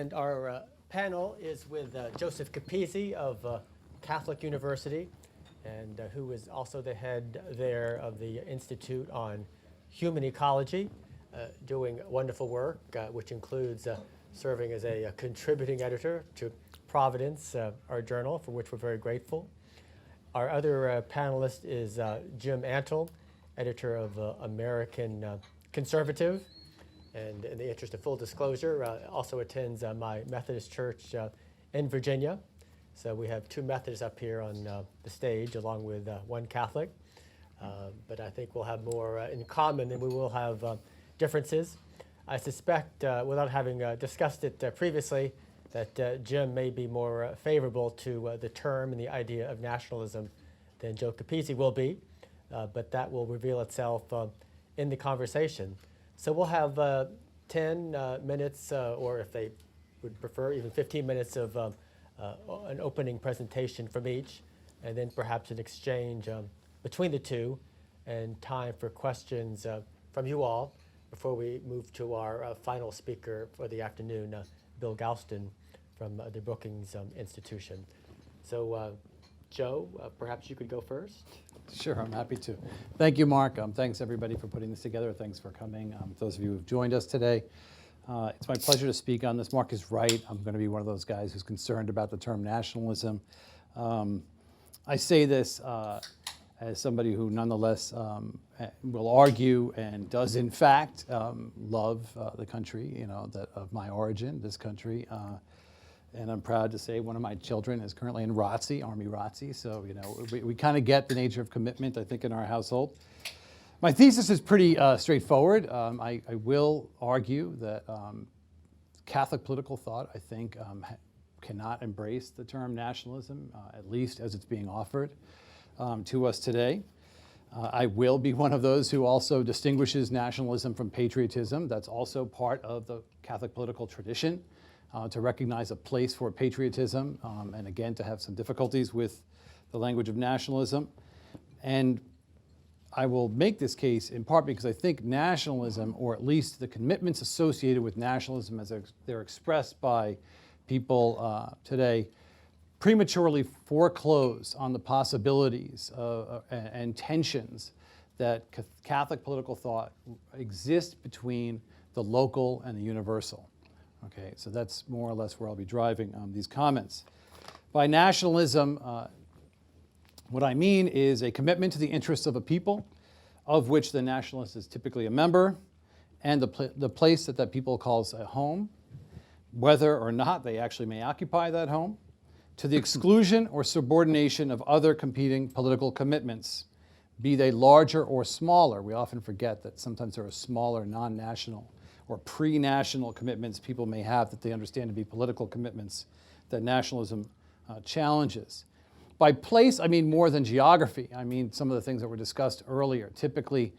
And our panel is with Joseph Capizzi of Catholic University, and who is also the head there of the Institute on Human Ecology, doing wonderful work, which includes serving as a contributing editor to Providence, our journal, for which we're very grateful. Our other panelist is Jim Antle, editor of American Conservative, and in the interest of full disclosure, also attends my Methodist church in Virginia. So we have two Methodists up here on the stage, along with one Catholic. But I think we'll have more in common than we will have differences. I suspect, without having discussed it previously, that Jim may be more favorable to the term and the idea of nationalism than Joe Capizzi will be, but that will reveal itself in the conversation. So we'll have 10 minutes, or if they would prefer, even 15 minutes of an opening presentation from each, and then perhaps an exchange between the two, and time for questions from you all before we move to our final speaker for the afternoon, Bill Galston from the Brookings Institution. So Joe, perhaps you could go first. Sure, I'm happy to. Thank you, Mark. Thanks, everybody, for putting this together. Thanks for coming. Those of you who have joined us today. It's my pleasure to speak on this. Mark is right. I'm going to be one of those guys who's concerned about the term nationalism. I say this as somebody who nonetheless will argue and does, in fact, love the country, that of my origin, this country. And I'm proud to say one of my children is currently in ROTC, Army ROTC. So, we kind of get the nature of commitment, I think, in our household. My thesis is pretty straightforward. I will argue that Catholic political thought, I think, cannot embrace the term nationalism, at least as it's being offered to us today. I will be one of those who also distinguishes nationalism from patriotism. That's also part of the Catholic political tradition. To recognize a place for patriotism, and again, to have some difficulties with the language of nationalism. And I will make this case in part because I think nationalism, or at least the commitments associated with nationalism as they're expressed by people today, prematurely foreclose on the possibilities and tensions that Catholic political thought exists between the local and the universal. Okay, so that's more or less where I'll be driving these comments. By nationalism, what I mean is a commitment to the interests of a people, of which the nationalist is typically a member, and the place that people calls a home, whether or not they actually may occupy that home, to the exclusion or subordination of other competing political commitments, be they larger or smaller. We often forget that sometimes there are smaller non-national or pre-national commitments people may have that they understand to be political commitments that nationalism challenges. By place, I mean more than geography. I mean some of the things that were discussed earlier. Typically,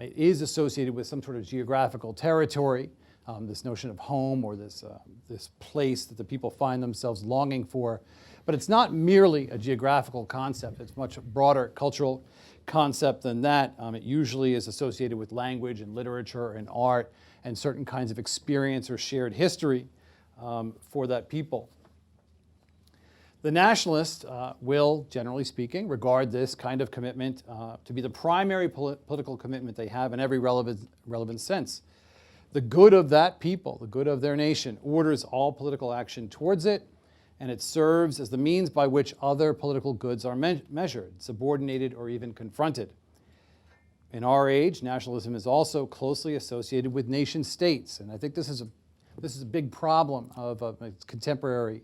it is associated with some sort of geographical territory, this notion of home or this place that the people find themselves longing for. But it's not merely a geographical concept. It's a much broader cultural concept than that. It usually is associated with language and literature and art and certain kinds of experience or shared history for that people. The nationalist will, generally speaking, regard this kind of commitment to be the primary political commitment they have in every relevant sense. The good of that people, the good of their nation, orders all political action towards it, and it serves as the means by which other political goods are measured, subordinated, or even confronted. In our age, nationalism is also closely associated with nation states, and I think this is a big problem of contemporary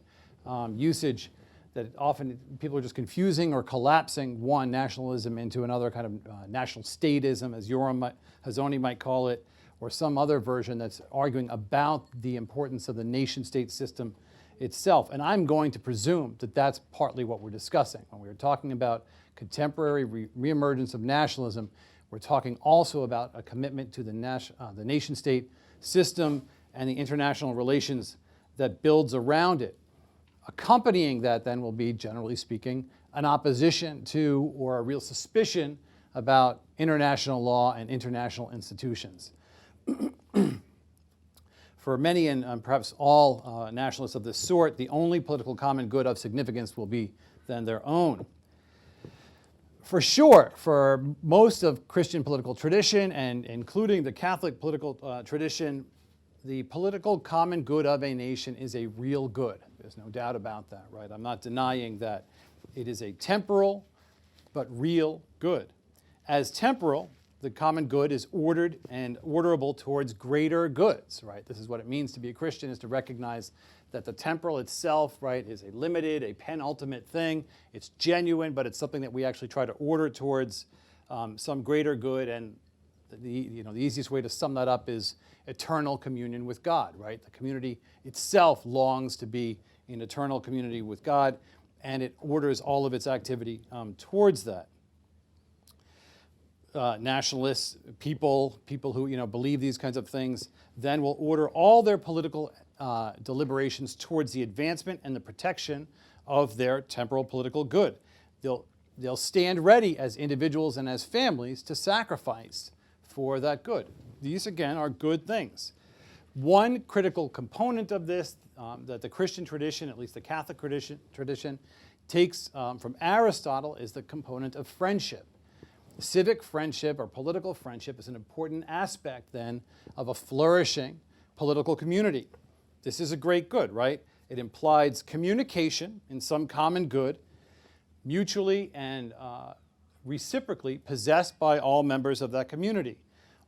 usage, that often people are just confusing or collapsing one nationalism into another kind of national statism, as Yoram Hazony might call it, or some other version that's arguing about the importance of the nation-state system itself. And I'm going to presume that that's partly what we're discussing. When we're talking about contemporary reemergence of nationalism, we're talking also about a commitment to the nation-state system and the international relations that builds around it. Accompanying that then will be, generally speaking, an opposition to or a real suspicion about international law and international institutions. For many and perhaps all nationalists of this sort, the only political common good of significance will be then their own. For sure, for most of Christian political tradition, and including the Catholic political tradition, the political common good of a nation is a real good. There's no doubt about that, right? I'm not denying that it is a temporal but real good. As temporal, the common good is ordered and orderable towards greater goods, right? This is what it means to be a Christian, is to recognize that the temporal itself, right, is a limited, a penultimate thing. It's genuine, but it's something that we actually try to order towards some greater good. And the easiest way to sum that up is eternal communion with God, right? The community itself longs to be in eternal community with God, and it orders all of its activity towards that. Nationalists, people who believe these kinds of things, then will order all their political deliberations towards the advancement and the protection of their temporal political good. They'll stand ready as individuals and as families to sacrifice for that good. These, again, are good things. One critical component of this that the Christian tradition, at least the Catholic tradition, takes from Aristotle is the component of friendship. Civic friendship or political friendship is an important aspect, then, of a flourishing political community. This is a great good, right? It implies communication in some common good, mutually and reciprocally possessed by all members of that community,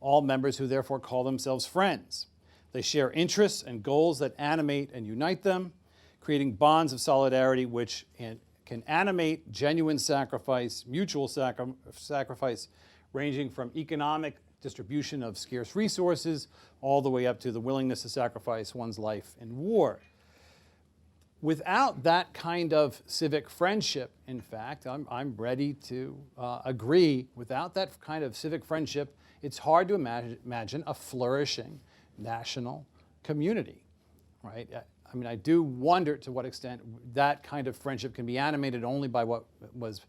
all members who therefore call themselves friends. They share interests and goals that animate and unite them, creating bonds of solidarity which can animate genuine sacrifice, mutual sacrifice, ranging from economic distribution of scarce resources all the way up to the willingness to sacrifice one's life in war. Without that kind of civic friendship, in fact, I'm ready to agree, without that kind of civic friendship, it's hard to imagine a flourishing national community, right? I mean, I do wonder to what extent that kind of friendship can be animated only by what was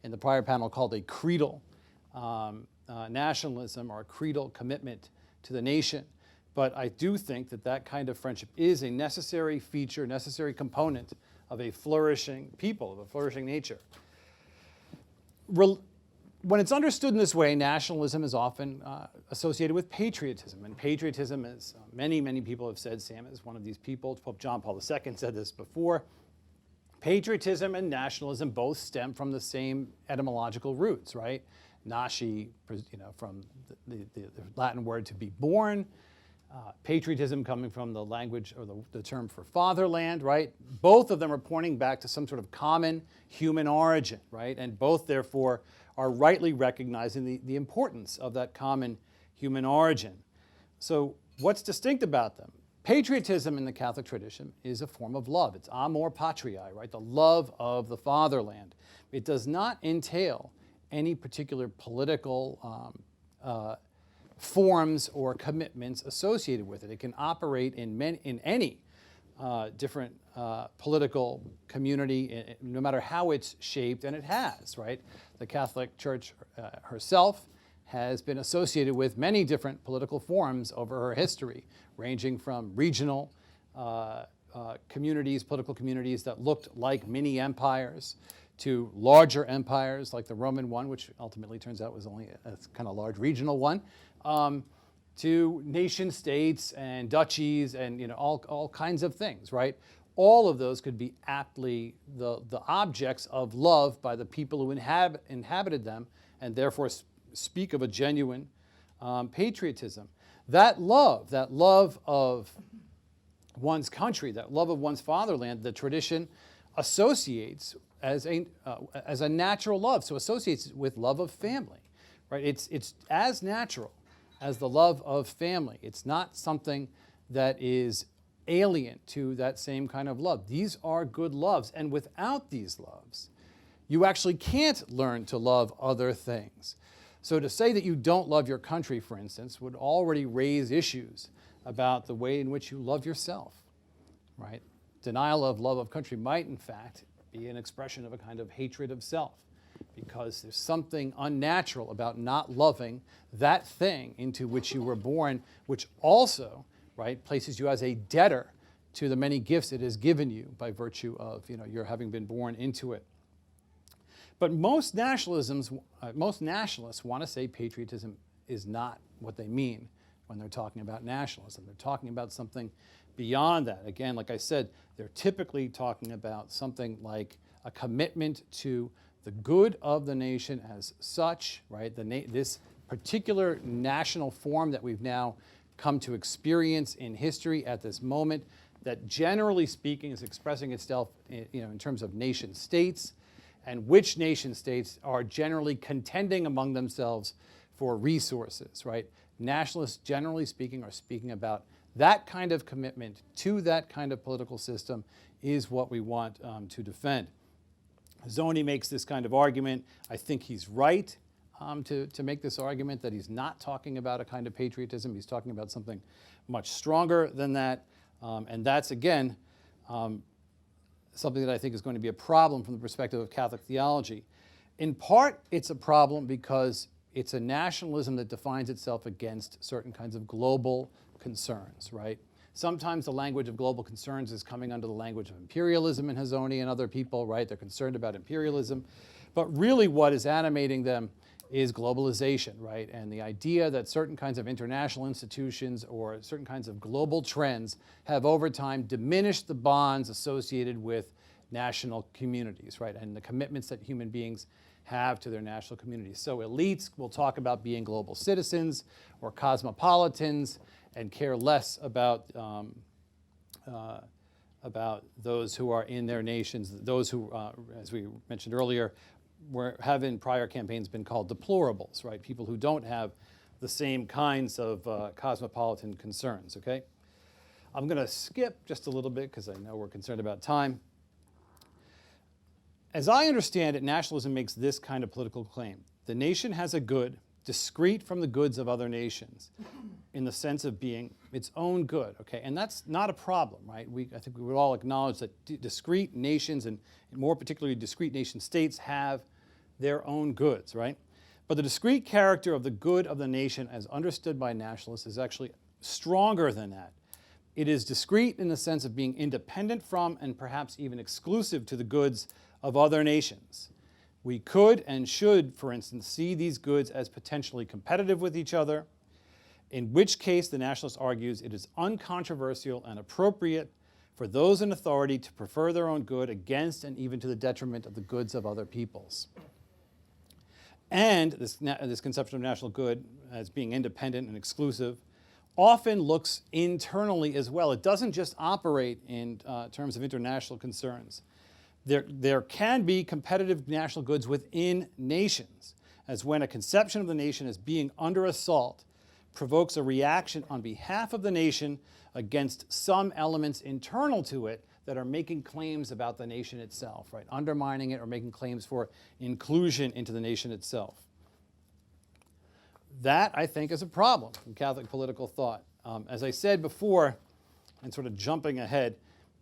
in the prior panel called a creedal nationalism or a creedal commitment to the nation. But I do think that that kind of friendship is a necessary feature, necessary component of a flourishing people, of a flourishing nature. When it's understood in this way, nationalism is often associated with patriotism. And patriotism, as many people have said, Sam is one of these people, Pope John Paul II said this before, patriotism and nationalism both stem from the same etymological roots, right? Nasci, from the Latin word to be born, patriotism coming from the language or the term for fatherland, right? Both of them are pointing back to some sort of common human origin, right? And both, therefore, are rightly recognizing the importance of that common human origin. So what's distinct about them? Patriotism in the Catholic tradition is a form of love. It's amor patriae, right? The love of the fatherland. It does not entail any particular political forms or commitments associated with it. It can operate in any different political community, no matter how it's shaped, and it has, right? The Catholic Church herself has been associated with many different political forms over her history, ranging from regional communities, political communities that looked like mini empires, to larger empires like the Roman one, which ultimately turns out was only a kind of large regional one, to nation states and duchies and all kinds of things, right? All of those could be aptly the objects of love by the people who inhabited them, and therefore speak of a genuine patriotism. That love of one's country, that love of one's fatherland, the tradition associates as a natural love, so associates with love of family, right? It's as natural as the love of family. It's not something that is alien to that same kind of love. These are good loves, and without these loves, you actually can't learn to love other things. So to say that you don't love your country, for instance, would already raise issues about the way in which you love yourself, right? Denial of love of country might, in fact, be an expression of a kind of hatred of self, because there's something unnatural about not loving that thing into which you were born, which also right, places you as a debtor to the many gifts it has given you by virtue of, your having been born into it. But most nationalists want to say patriotism is not what they mean when they're talking about nationalism. They're talking about something beyond that. Again, like I said, they're typically talking about something like a commitment to the good of the nation as such, right? This particular national form that we've now come to experience in history at this moment, that generally speaking is expressing itself in terms of nation states, and which nation states are generally contending among themselves for resources, right? Nationalists, generally speaking, are speaking about that kind of commitment to that kind of political system is what we want to defend. Zoni makes this kind of argument. I think he's right to make this argument that he's not talking about a kind of patriotism. He's talking about something much stronger than that. And that's, again, something that I think is going to be a problem from the perspective of Catholic theology. In part, it's a problem because it's a nationalism that defines itself against certain kinds of global concerns, right? Sometimes the language of global concerns is coming under the language of imperialism in Hazoni and other people, right? They're concerned about imperialism. But really what is animating them is globalization, right? And the idea that certain kinds of international institutions or certain kinds of global trends have over time diminished the bonds associated with national communities, right? And the commitments that human beings have to their national communities. So elites will talk about being global citizens or cosmopolitans and care less about those who are in their nations, those who, as we mentioned earlier, have in prior campaigns been called deplorables, right? People who don't have the same kinds of cosmopolitan concerns, okay? I'm going to skip just a little bit because I know we're concerned about time. As I understand it, nationalism makes this kind of political claim. The nation has a good discrete from the goods of other nations in the sense of being its own good, okay? And that's not a problem, right? I think we would all acknowledge that discrete nations, and more particularly discrete nation states, have their own goods, right? But the discrete character of the good of the nation as understood by nationalists is actually stronger than that. It is discrete in the sense of being independent from and perhaps even exclusive to the goods of other nations. We could and should, for instance, see these goods as potentially competitive with each other, in which case the nationalist argues it is uncontroversial and appropriate for those in authority to prefer their own good against and even to the detriment of the goods of other peoples. And this conception of national good as being independent and exclusive often looks internally as well. It doesn't just operate in terms of international concerns. There can be competitive national goods within nations, as when a conception of the nation as being under assault provokes a reaction on behalf of the nation against some elements internal to it that are making claims about the nation itself, right? Undermining it or making claims for inclusion into the nation itself. That, I think, is a problem in Catholic political thought. As I said before, and sort of jumping ahead,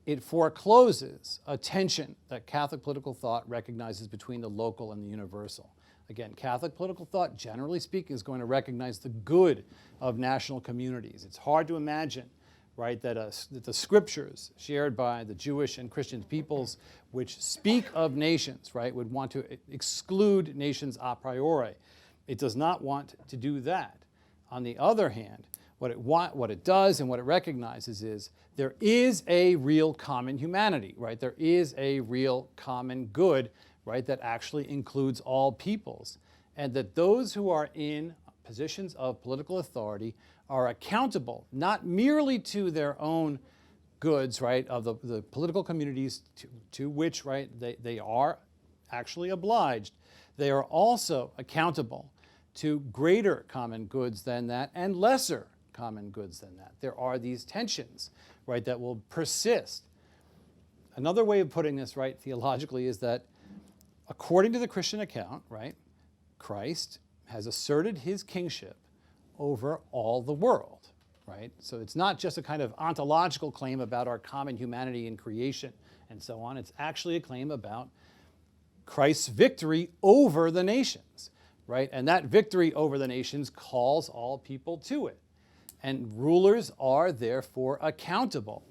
it forecloses a tension that Catholic political thought recognizes between the local and the universal. Again, Catholic political thought, generally speaking, is going to recognize the good of national communities. It's hard to imagine, right, that the scriptures shared by the Jewish and Christian peoples, which speak of nations, right, would want to exclude nations a priori. It does not want to do that. On the other hand, what it does and what it recognizes is there is a real common humanity, right? There is a real common good, right, that actually includes all peoples. And that those who are in positions of political authority are accountable not merely to their own goods, right, of the political communities to which, right, they are actually obliged. They are also accountable to greater common goods than that and lesser common goods than that. There are these tensions, right, that will persist. Another way of putting this, right, theologically is that according to the Christian account, right, Christ has asserted his kingship over all the world, right? So it's not just a kind of ontological claim about our common humanity in creation and so on. It's actually a claim about Christ's victory over the nations, right? And that victory over the nations calls all people to it. And rulers are therefore accountable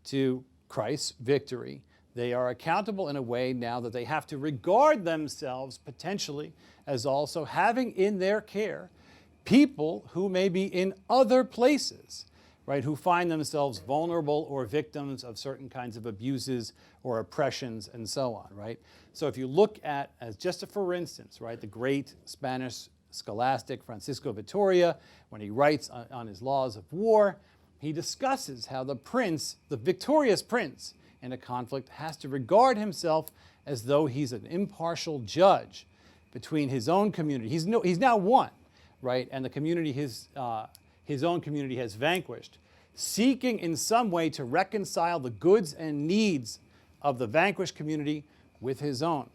to Christ's victory. They are accountable in a way now that they have to regard themselves potentially as also having in their care people who may be in other places, right, who find themselves vulnerable or victims of certain kinds of abuses or oppressions and so on, right? So if you look at, as just a for instance, right, the great Spanish scholastic Francisco Vitoria, when he writes on his laws of war, he discusses how the prince, the victorious prince in a conflict, has to regard himself as though he's an impartial judge between his own community. He's now won, right? And the community, his own community has vanquished, seeking in some way to reconcile the goods and needs of the vanquished community with his own.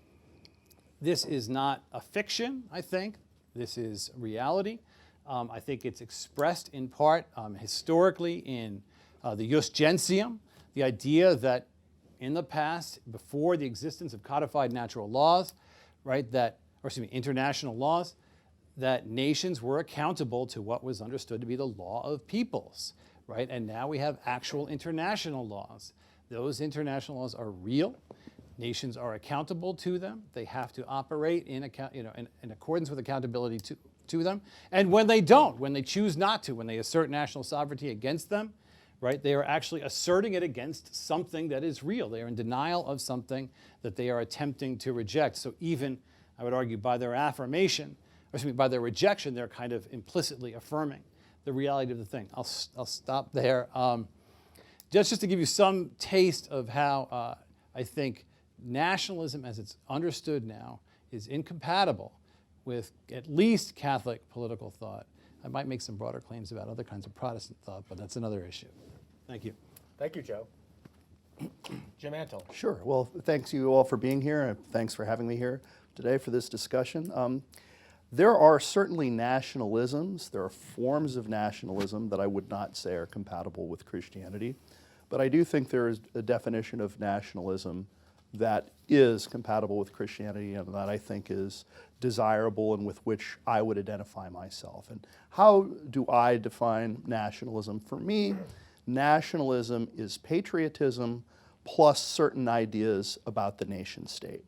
This is not a fiction, I think. This is reality. I think it's expressed in part historically in the Jus Gentium, the idea that in the past, before the existence of codified natural laws, right, international laws, that nations were accountable to what was understood to be the law of peoples, right? And now we have actual international laws. Those international laws are real. Nations are accountable to them. They have to operate in accordance with accountability to them. And when they don't, when they choose not to, when they assert national sovereignty against them, right, they are actually asserting it against something that is real. They are in denial of something that they are attempting to reject. So even, I would argue, by their affirmation, by their rejection, they're kind of implicitly affirming the reality of the thing. I'll stop there. Just to give you some taste of how I think nationalism, as it's understood now, is incompatible with at least Catholic political thought. I might make some broader claims about other kinds of Protestant thought, but that's another issue. Thank you. Thank you, Joe. Jim Antle. Sure. Well, thanks you all for being here, and thanks for having me here today for this discussion. There are certainly nationalisms, there are forms of nationalism that I would not say are compatible with Christianity, but I do think there is a definition of nationalism that is compatible with Christianity and that I think is desirable and with which I would identify myself. And how do I define nationalism? For me, nationalism is patriotism plus certain ideas about the nation state.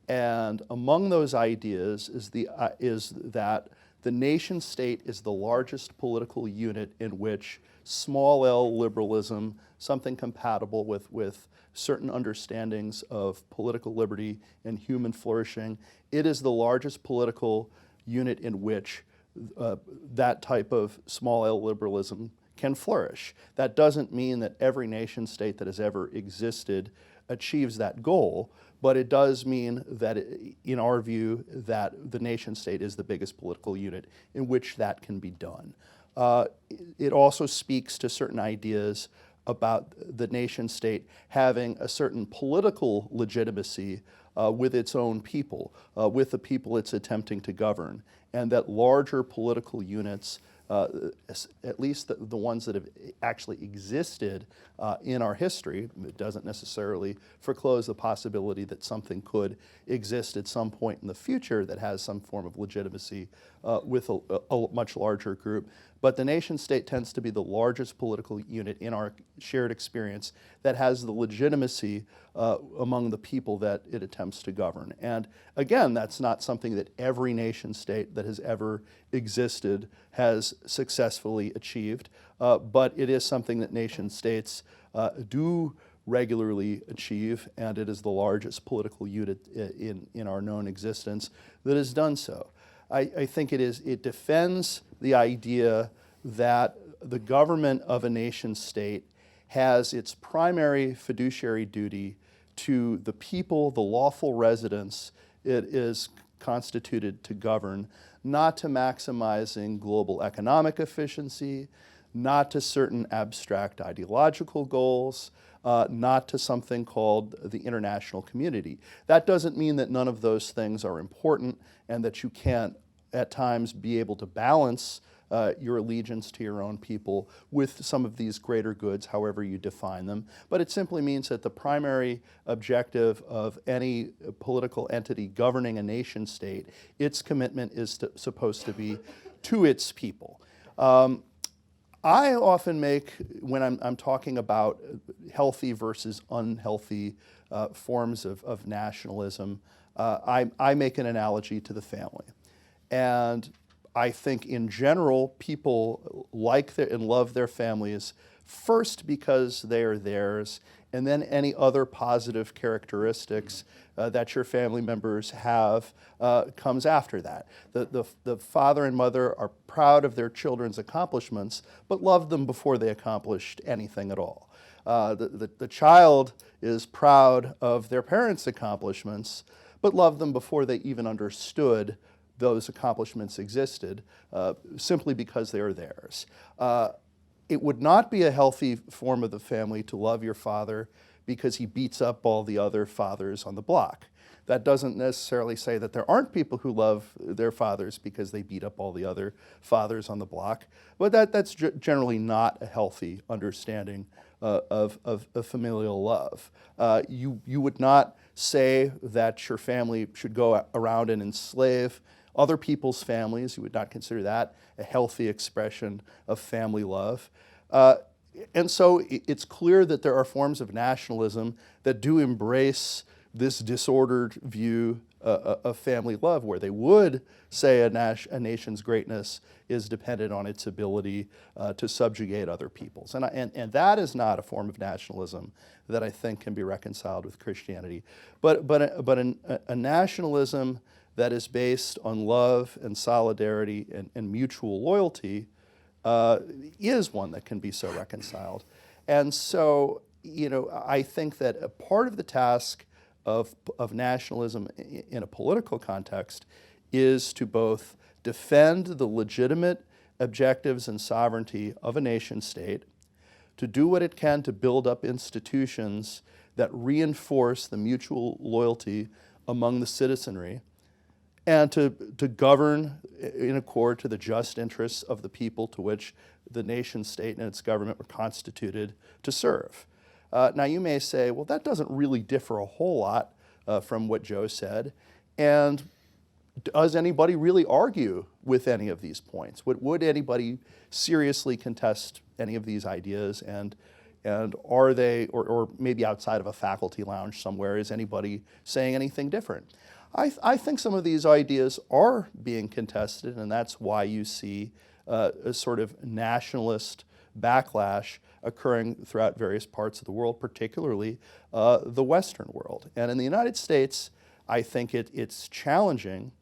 And among those ideas is that the nation state is the largest political unit in which small L liberalism, something compatible with certain understandings of political liberty and human flourishing, it is the largest political unit in which that type of small L liberalism can flourish. That doesn't mean that every nation state that has ever existed achieves that goal, but it does mean that, in our view, that the nation state is the biggest political unit in which that can be done. It also speaks to certain ideas about the nation state having a certain political legitimacy with its own people, with the people it's attempting to govern, and that larger political units, at least the ones that have actually existed in our history, it doesn't necessarily foreclose the possibility that something could exist at some point in the future that has some form of legitimacy with a much larger group. But the nation state tends to be the largest political unit in our shared experience that has the legitimacy among the people that it attempts to govern. And again, that's not something that every nation state that has ever existed has successfully achieved, but it is something that nation states do regularly achieve, and it is the largest political unit in our known existence that has done so. I think it defends the idea that the government of a nation state has its primary fiduciary duty to the people, the lawful residents it is constituted to govern, not to maximizing global economic efficiency, not to certain abstract ideological goals, not to something called the international community. That doesn't mean that none of those things are important and that you can't at times be able to balance your allegiance to your own people with some of these greater goods, however you define them. But it simply means that the primary objective of any political entity governing a nation state, its commitment is supposed to be to its people. I often make, when I'm talking about healthy versus unhealthy forms of nationalism, I make an analogy to the family. And I think in general, people like and love their families first because they are theirs, and then any other positive characteristics that your family members have comes after that. The father and mother are proud of their children's accomplishments, but love them before they accomplished anything at all. The child is proud of their parents' accomplishments, but loved them before they even understood those accomplishments existed, simply because they are theirs. It would not be a healthy form of the family to love your father because he beats up all the other fathers on the block. That doesn't necessarily say that there aren't people who love their fathers because they beat up all the other fathers on the block, but that's generally not a healthy understanding of familial love. You would not say that your family should go around and enslave other people's families. You would not consider that a healthy expression of family love. And so it's clear that there are forms of nationalism that do embrace this disordered view of family love, where they would say a nation's greatness is dependent on its ability to subjugate other peoples. And that is not a form of nationalism that I think can be reconciled with Christianity. But a nationalism that is based on love and solidarity and mutual loyalty is one that can be so reconciled. And so, I think that a part of the task of nationalism in a political context is to both defend the legitimate objectives and sovereignty of a nation state, to do what it can to build up institutions that reinforce the mutual loyalty among the citizenry, and to govern in accord to the just interests of the people to which the nation state and its government were constituted to serve. Now you may say, well, that doesn't really differ a whole lot from what Joe said, and does anybody really argue with any of these points? Would anybody seriously contest any of these ideas, and are they, or maybe outside of a faculty lounge somewhere, is anybody saying anything different? I think some of these ideas are being contested, and that's why you see a sort of nationalist backlash occurring throughout various parts of the world, particularly the Western world. And in the United States, I think it's challenging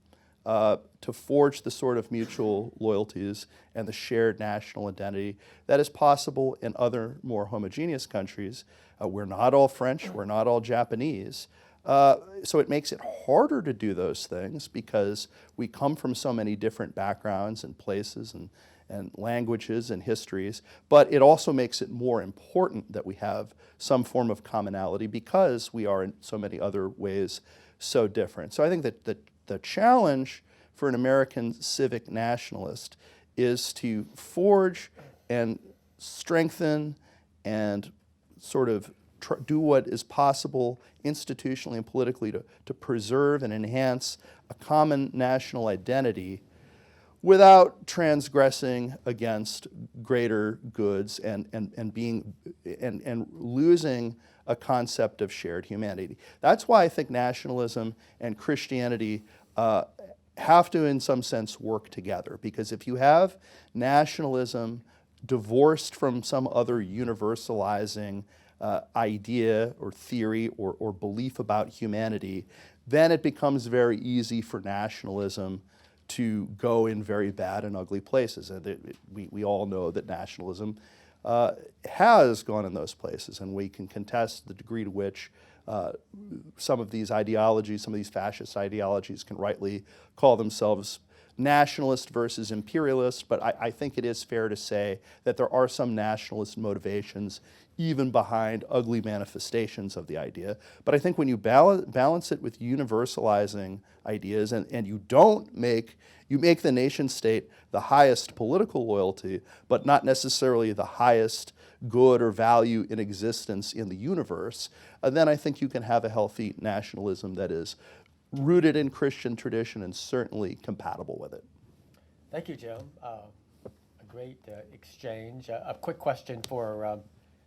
to forge the sort of mutual loyalties and the shared national identity that is possible in other more homogeneous countries. We're not all French, we're not all Japanese. So it makes it harder to do those things because we come from so many different backgrounds and places and languages and histories, but it also makes it more important that we have some form of commonality because we are in so many other ways so different. So I think that the challenge for an American civic nationalist is to forge and strengthen and sort of do what is possible institutionally and politically to preserve and enhance a common national identity without transgressing against greater goods and losing a concept of shared humanity. That's why I think nationalism and Christianity have to, in some sense, work together. Because if you have nationalism divorced from some other universalizing idea or theory or belief about humanity, then it becomes very easy for nationalism to go in very bad and ugly places. And we all know that nationalism has gone in those places, and we can contest the degree to which some of these ideologies, some of these fascist ideologies can rightly call themselves nationalist versus imperialist, but I think it is fair to say that there are some nationalist motivations even behind ugly manifestations of the idea. But I think when you balance it with universalizing ideas and you make the nation state the highest political loyalty, but not necessarily the highest good or value in existence in the universe, then I think you can have a healthy nationalism that is rooted in Christian tradition and certainly compatible with it. Thank you, Joe. great exchange. A quick question for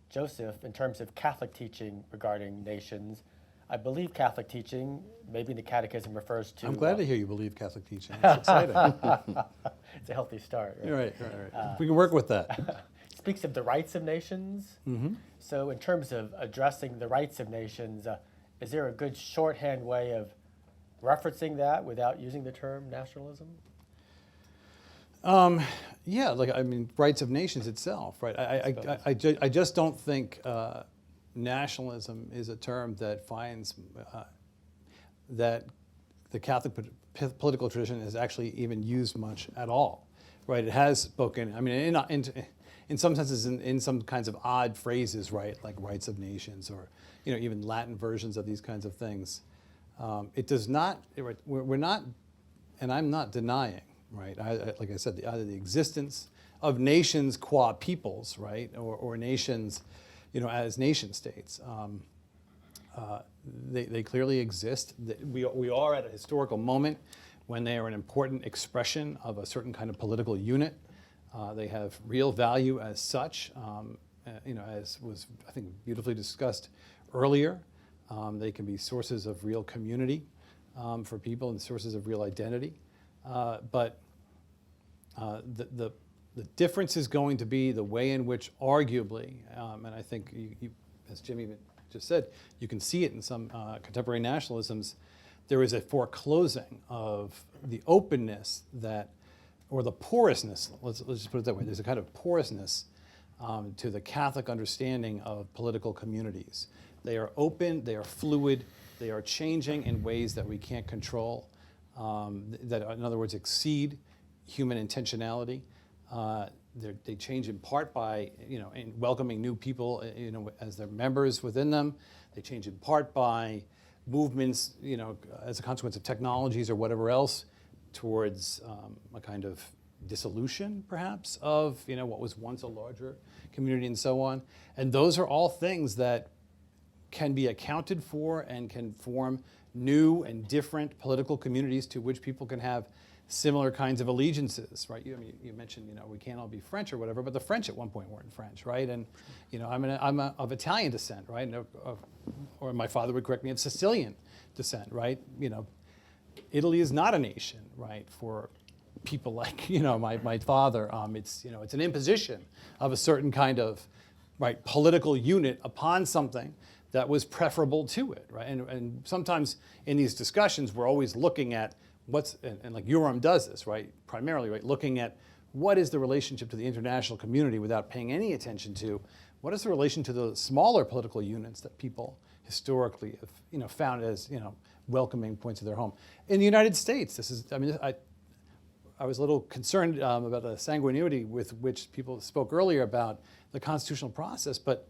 Joseph in terms of Catholic teaching regarding nations. I believe Catholic teaching, maybe the Catechism refers to. I'm glad to hear you believe Catholic teaching. It's exciting. It's a healthy start. Right. We can work with that. Speaks of the rights of nations. Mm-hmm. So in terms of addressing the rights of nations, is there a good shorthand way of referencing that without using the term nationalism? Yeah, rights of nations itself, right? I just don't think nationalism is a term that finds that the Catholic political tradition has actually even used much at all, right? It has spoken, in some senses, in some kinds of odd phrases, right, like rights of nations or even Latin versions of these kinds of things. It does not. We're not, and I'm not denying, right? Like I said, either the existence of nations qua peoples, right, or nations, as nation states. They clearly exist. We are at a historical moment when they are an important expression of a certain kind of political unit. They have real value as such, as was, I think, beautifully discussed earlier. They can be sources of real community for people and sources of real identity. But the difference is going to be the way in which arguably, and I think, as Jim even just said, you can see it in some contemporary nationalisms, there is a foreclosing of the openness or the porousness, let's just put it that way. There's a kind of porousness to the Catholic understanding of political communities. They are open, they are fluid, they are changing in ways that we can't control, that, in other words, exceed human intentionality. They change in part by, in welcoming new people, as their members within them. They change in part by movements, as a consequence of technologies or whatever else, towards a kind of dissolution, perhaps, of what was once a larger community and so on. And those are all things that can be accounted for and can form new and different political communities to which people can have similar kinds of allegiances, right? You mentioned, we can't all be French or whatever, but the French at one point weren't French, right? And, I'm of Italian descent, right? Or my father would correct me, of Sicilian descent, right? Italy is not a nation, right? For people like, my father, it's an imposition of a certain kind of, right, political unit upon something that was preferable to it, right? And sometimes in these discussions, we're always looking at and like Urim does this, right? Primarily, right? Looking at what is the relationship to the international community without paying any attention to what is the relation to the smaller political units that people historically have, found as, welcoming points of their home. In the United States, I was a little concerned about the sanguinity with which people spoke earlier about the constitutional process, but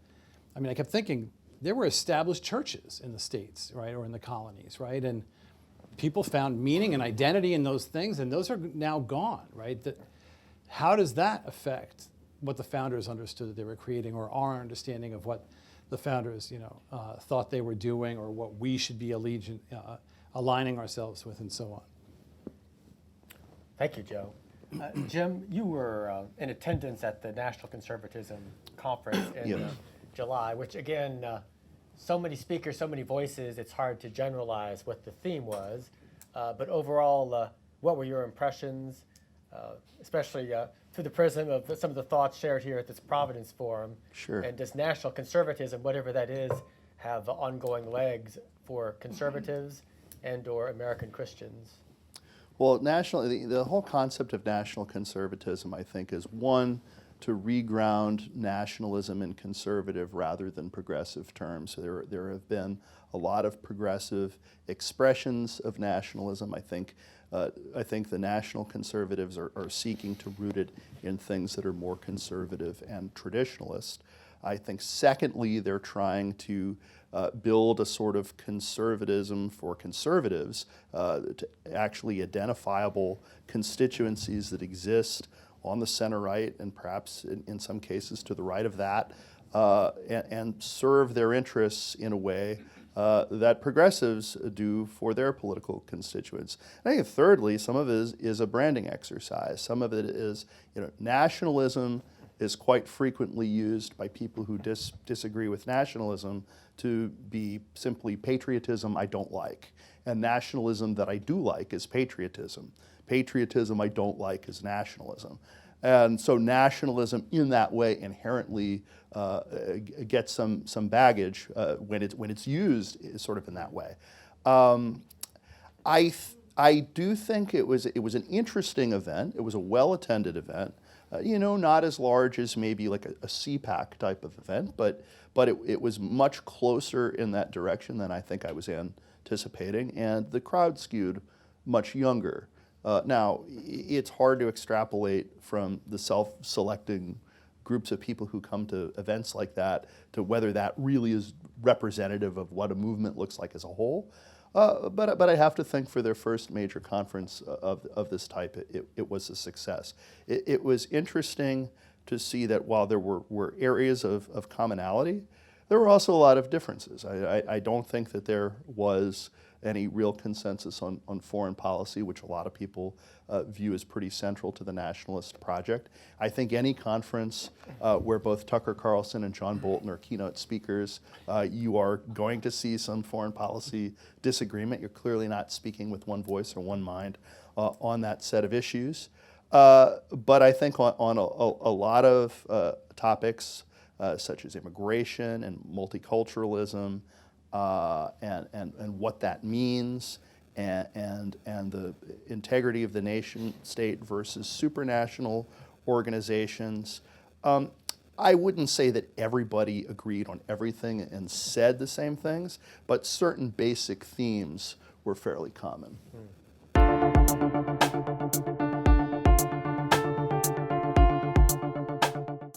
I kept thinking there were established churches in the states, right, or in the colonies, right, and people found meaning and identity in those things, and those are now gone, right? How does that affect what the founders understood that they were creating, or our understanding of what the founders, thought they were doing, or what we should be aligning ourselves with, and so on? Thank you, Joe. Jim, you were in attendance at the National Conservatism Conference in July, which again, so many speakers, so many voices, it's hard to generalize what the theme was. But overall, what were your impressions, especially through the prism of some of the thoughts shared here at this Providence Forum? Sure. And does national conservatism, whatever that is, have ongoing legs for conservatives and or American Christians? Well, the whole concept of national conservatism, I think, is one, to reground nationalism in conservative rather than progressive terms. So there have been a lot of progressive expressions of nationalism. I think the national conservatives are seeking to root it in things that are more conservative and traditionalist. I think, secondly, they're trying to build a sort of conservatism for conservatives, to actually identifiable constituencies that exist on the center right, and perhaps in some cases to the right of that, and serve their interests in a way that progressives do for their political constituents. And I think thirdly, some of it is a branding exercise. Some of it is, nationalism is quite frequently used by people who disagree with nationalism to be simply patriotism I don't like. And nationalism that I do like is patriotism. Patriotism I don't like is nationalism. And so nationalism in that way inherently gets some baggage when it's used sort of in that way. I do think it was an interesting event. It was a well-attended event. Not as large as maybe like a CPAC type of event, but it was much closer in that direction than I think I was anticipating, and the crowd skewed much younger. Now, it's hard to extrapolate from the self-selecting groups of people who come to events like that to whether that really is representative of what a movement looks like as a whole. But I have to think for their first major conference of this type, it was a success. It was interesting to see that while there were areas of commonality, there were also a lot of differences. I don't think that there was any real consensus on foreign policy, which a lot of people view as pretty central to the nationalist project. I think any conference where both Tucker Carlson and John Bolton are keynote speakers, you are going to see some foreign policy disagreement. You're clearly not speaking with one voice or one mind on that set of issues. But I think on a lot of topics, such as immigration and multiculturalism, and what that means, and the integrity of the nation state versus supranational organizations. I wouldn't say that everybody agreed on everything and said the same things, but certain basic themes were fairly common.